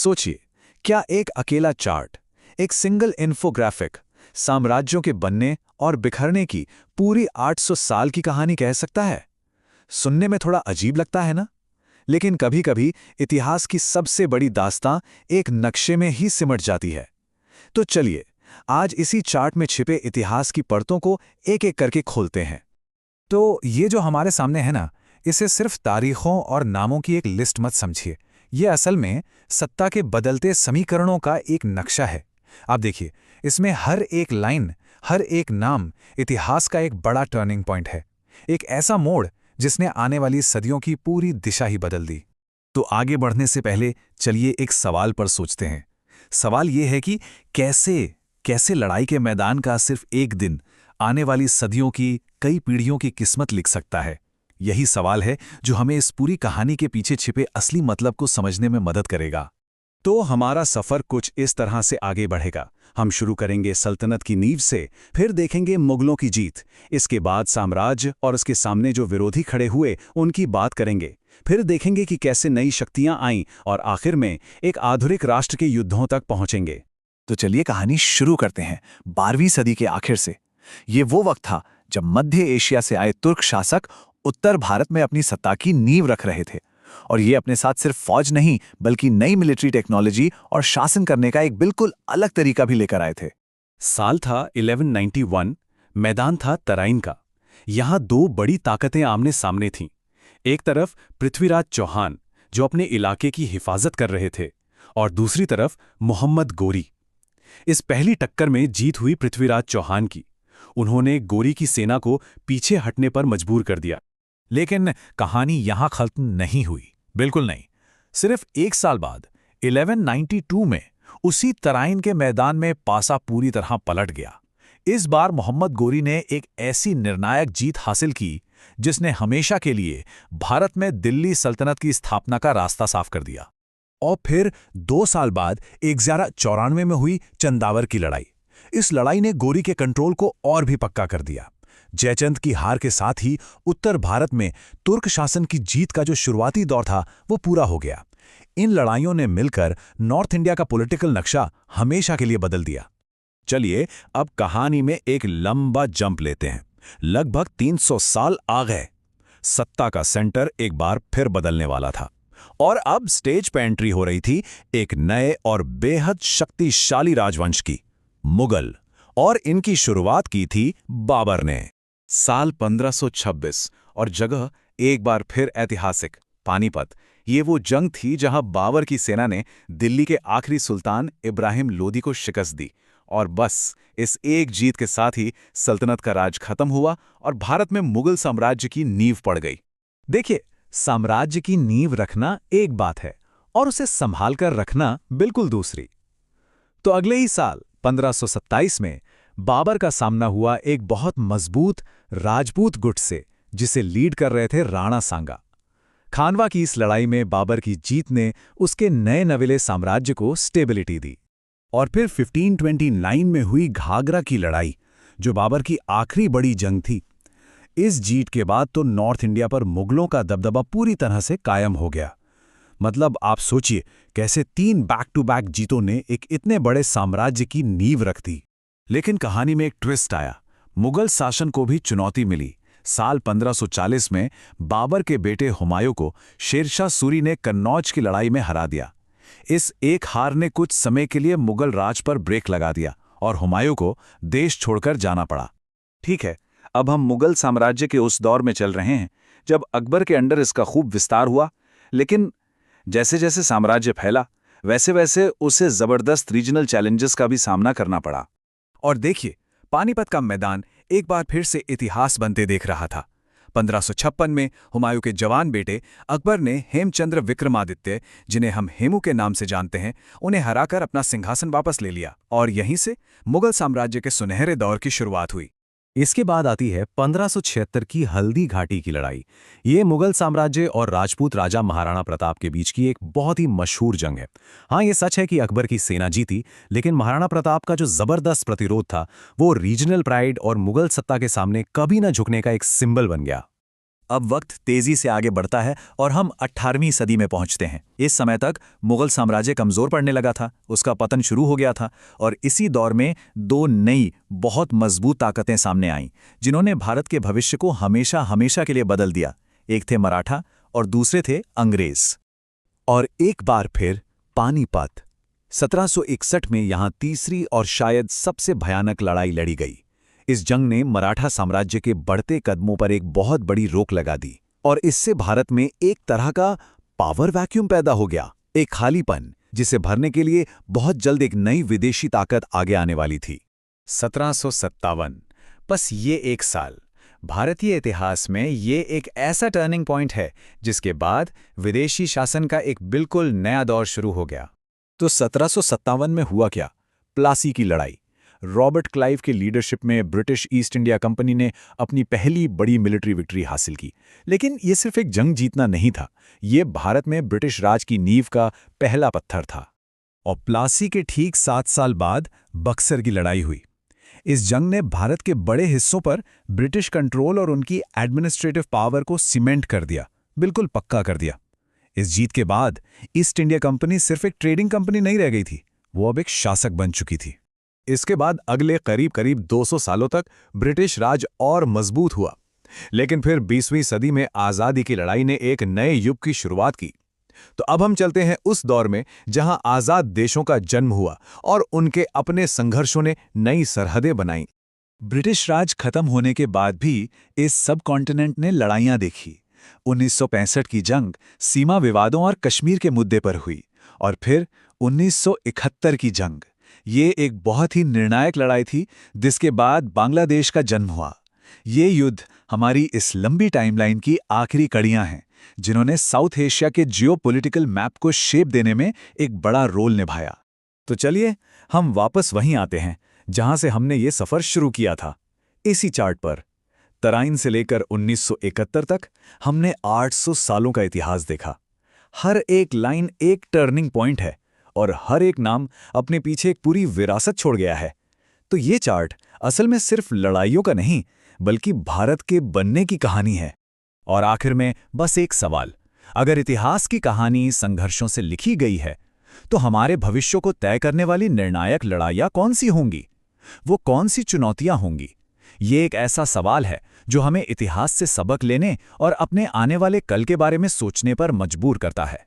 सोचिए, क्या एक अकेला चार्ट, एक सिंगल इन्फोग्राफिक, साम्राज्यों के बनने और बिखरने की पूरी 800 साल की कहानी कह सकता है? सुनने में थोड़ा अजीब लगता है ना? लेकिन कभी-कभी इतिहास की सबसे बड़ी दास्तां एक नक्शे में ही सिमट जाती है। तो चलिए, आज इसी चार्ट में छिपे इतिहास की परतों को एक-एक करके खोलते हैं। तो ये जो हमारे सामने है ना, इसे सिर्फ तारीखों और नामों की एक लिस्ट मत समझिए। ये असल में सत्ता के बदलते समीकरणों का एक नक्शा है। आप देखिए, इसमें हर एक लाइन, हर एक नाम इतिहास का एक बड़ा टर्निंग पॉइंट है। एक ऐसा मोड़ जिसने आने वाली सदियों की पूरी दिशा ही बदल दी। तो आगे बढ़ने से पहले चलिए एक सवाल पर सोचते हैं। सवाल ये है कि कैसे कैसे लड़ाई के मैदान का सिर्फ एक दिन आने वाली सदियों की, कई पीढ़ियों की किस्मत लिख सकता है। यही सवाल है जो हमें इस पूरी कहानी के पीछे छिपे असली मतलब को समझने में मदद करेगा। तो हमारा सफर कुछ इस तरह से आगे बढ़ेगा। हम शुरू करेंगे सल्तनत की नींव से, फिर देखेंगे मुगलों की जीत, इसके बाद साम्राज्य और उसके सामने जो विरोधी खड़े हुए उनकी बात करेंगे, फिर देखेंगे कि कैसे नई शक्तियां आईं और आखिर में एक आधुनिक राष्ट्र के युद्धों तक पहुंचेंगे। तो चलिए कहानी शुरू करते हैं 12वीं सदी के आखिर से। ये वो वक्त था जब मध्य एशिया से आए तुर्क शासक उत्तर भारत में अपनी सत्ता की नींव रख रहे थे। और ये अपने साथ सिर्फ फौज नहीं, बल्कि नई मिलिट्री टेक्नोलॉजी और शासन करने का एक बिल्कुल अलग तरीका भी लेकर आए थे। साल था 1191, मैदान था तराइन का। यहां दो बड़ी ताकतें आमने सामने थीं। एक तरफ पृथ्वीराज चौहान, जो अपने इलाके की हिफाजत कर रहे थे, और दूसरी तरफ मोहम्मद गोरी। इस पहली टक्कर में जीत हुई पृथ्वीराज चौहान की। उन्होंने गोरी की सेना को पीछे हटने पर मजबूर कर दिया। लेकिन कहानी यहां खत्म नहीं हुई, बिल्कुल नहीं। सिर्फ एक साल बाद 1192 में उसी तराइन के मैदान में पासा पूरी तरह पलट गया। इस बार मोहम्मद गोरी ने एक ऐसी निर्णायक जीत हासिल की जिसने हमेशा के लिए भारत में दिल्ली सल्तनत की स्थापना का रास्ता साफ कर दिया। और फिर 2 साल बाद 1194 में हुई चंदावर की लड़ाई। इस लड़ाई ने गोरी के कंट्रोल को और भी पक्का कर दिया। जयचंद की हार के साथ ही उत्तर भारत में तुर्क शासन की जीत का जो शुरुआती दौर था वो पूरा हो गया। इन लड़ाइयों ने मिलकर नॉर्थ इंडिया का पॉलिटिकल नक्शा हमेशा के लिए बदल दिया। चलिए अब कहानी में एक लंबा जंप लेते हैं। लगभग 300 साल आ गए। सत्ता का सेंटर एक बार फिर बदलने वाला था और अब स्टेज पर एंट्री हो रही थी एक नए और बेहद शक्तिशाली राजवंश की, मुगल। और इनकी शुरुआत की थी बाबर ने। साल 1526 और जगह एक बार फिर ऐतिहासिक पानीपत। ये वो जंग थी जहां बाबर की सेना ने दिल्ली के आखिरी सुल्तान इब्राहिम लोदी को शिकस्त दी। और बस इस एक जीत के साथ ही सल्तनत का राज खत्म हुआ और भारत में मुगल साम्राज्य की नींव पड़ गई। देखिए, साम्राज्य की नींव रखना एक बात है और उसे संभाल कर रखना बिल्कुल दूसरी। तो अगले ही साल 1527 में बाबर का सामना हुआ एक बहुत मजबूत राजपूत गुट से, जिसे लीड कर रहे थे राणा सांगा। खानवा की इस लड़ाई में बाबर की जीत ने उसके नए नवेले साम्राज्य को स्टेबिलिटी दी। और फिर 1529 में हुई घाघरा की लड़ाई, जो बाबर की आखिरी बड़ी जंग थी। इस जीत के बाद तो नॉर्थ इंडिया पर मुगलों का दबदबा पूरी तरह से कायम हो गया। मतलब आप सोचिए कैसे 3 बैक टू बैक जीतों ने एक इतने बड़े साम्राज्य की नींव रख दी। लेकिन कहानी में एक ट्विस्ट आया। मुगल शासन को भी चुनौती मिली। साल 1540 में बाबर के बेटे हुमायूं को शेरशाह सूरी ने कन्नौज की लड़ाई में हरा दिया। इस एक हार ने कुछ समय के लिए मुगल राज पर ब्रेक लगा दिया और हुमायूं को देश छोड़कर जाना पड़ा। ठीक है, अब हम मुगल साम्राज्य के उस दौर में चल रहे हैं जब अकबर के अंडर इसका खूब विस्तार हुआ। लेकिन जैसे जैसे साम्राज्य फैला, वैसे वैसे उसे जबरदस्त रीजनल चैलेंजेस का भी सामना करना पड़ा। और देखिए, पानीपत का मैदान एक बार फिर से इतिहास बनते देख रहा था। 1556 में हुमायूं के जवान बेटे अकबर ने हेमचंद्र विक्रमादित्य, जिन्हें हम हेमू के नाम से जानते हैं, उन्हें हराकर अपना सिंहासन वापस ले लिया और यहीं से मुगल साम्राज्य के सुनहरे दौर की शुरुआत हुई। इसके बाद आती है 1576 की हल्दी घाटी की लड़ाई। ये मुगल साम्राज्य और राजपूत राजा महाराणा प्रताप के बीच की एक बहुत ही मशहूर जंग है। हाँ, ये सच है कि अकबर की सेना जीती, लेकिन महाराणा प्रताप का जो जबरदस्त प्रतिरोध था वो रीजनल प्राइड और मुगल सत्ता के सामने कभी न झुकने का एक सिंबल बन गया। अब वक्त तेजी से आगे बढ़ता है और हम 18वीं सदी में पहुंचते हैं। इस समय तक मुगल साम्राज्य कमजोर पड़ने लगा था, उसका पतन शुरू हो गया था और इसी दौर में दो नई बहुत मजबूत ताकतें सामने आईं, जिन्होंने भारत के भविष्य को हमेशा हमेशा के लिए बदल दिया। एक थे मराठा और दूसरे थे अंग्रेज। और एक बार फिर पानीपत 1761 में यहां तीसरी और शायद सबसे भयानक लड़ाई लड़ी गई। इस जंग ने मराठा साम्राज्य के बढ़ते कदमों पर एक बहुत बड़ी रोक लगा दी और इससे भारत में एक तरह का पावर वैक्यूम पैदा हो गया, एक खालीपन जिसे भरने के लिए बहुत जल्द एक नई विदेशी ताकत आगे आने वाली थी। 1757, बस ये एक साल भारतीय इतिहास में ये एक ऐसा टर्निंग पॉइंट है जिसके बाद विदेशी शासन का एक बिल्कुल नया दौर शुरू हो गया। तो 1757 में हुआ क्या? प्लासी की लड़ाई। रॉबर्ट क्लाइव की लीडरशिप में ब्रिटिश ईस्ट इंडिया कंपनी ने अपनी पहली बड़ी मिलिट्री विक्ट्री हासिल की। लेकिन ये सिर्फ एक जंग जीतना नहीं था, ये भारत में ब्रिटिश राज की नींव का पहला पत्थर था। और प्लासी के ठीक 7 साल बाद बक्सर की लड़ाई हुई। इस जंग ने भारत के बड़े हिस्सों पर ब्रिटिश कंट्रोल और उनकी एडमिनिस्ट्रेटिव पावर को सीमेंट कर दिया, बिल्कुल पक्का कर दिया। इस जीत के बाद ईस्ट इंडिया कंपनी सिर्फ एक ट्रेडिंग कंपनी नहीं रह गई थी, वो अब एक शासक बन चुकी थी। इसके बाद अगले करीब 200 सालों तक ब्रिटिश राज और मजबूत हुआ। लेकिन फिर 20वीं सदी में आज़ादी की लड़ाई ने एक नए युग की शुरुआत की। तो अब हम चलते हैं उस दौर में जहां आज़ाद देशों का जन्म हुआ और उनके अपने संघर्षों ने नई सरहदें बनाईं। ब्रिटिश राज खत्म होने के बाद भी इस सब कॉन्टिनेंट ने लड़ाइयां देखी। 1965 की जंग सीमा विवादों और कश्मीर के मुद्दे पर हुई और फिर 1971 की जंग, ये एक बहुत ही निर्णायक लड़ाई थी जिसके बाद बांग्लादेश का जन्म हुआ। ये युद्ध हमारी इस लंबी टाइमलाइन की आखिरी कड़ियां हैं जिन्होंने साउथ एशिया के जियोपॉलिटिकल मैप को शेप देने में एक बड़ा रोल निभाया। तो चलिए हम वापस वहीं आते हैं जहां से हमने ये सफर शुरू किया था। इसी चार्ट पर तराइन से लेकर 1971 तक हमने 800 सालों का इतिहास देखा। हर एक लाइन एक टर्निंग पॉइंट है और हर एक नाम अपने पीछे एक पूरी विरासत छोड़ गया है। तो ये चार्ट असल में सिर्फ लड़ाइयों का नहीं बल्कि भारत के बनने की कहानी है। और आखिर में बस एक सवाल, अगर इतिहास की कहानी संघर्षों से लिखी गई है तो हमारे भविष्य को तय करने वाली निर्णायक लड़ाइयां कौन सी होंगी? वो कौन सी चुनौतियां होंगी? ये एक ऐसा सवाल है जो हमें इतिहास से सबक लेने और अपने आने वाले कल के बारे में सोचने पर मजबूर करता है।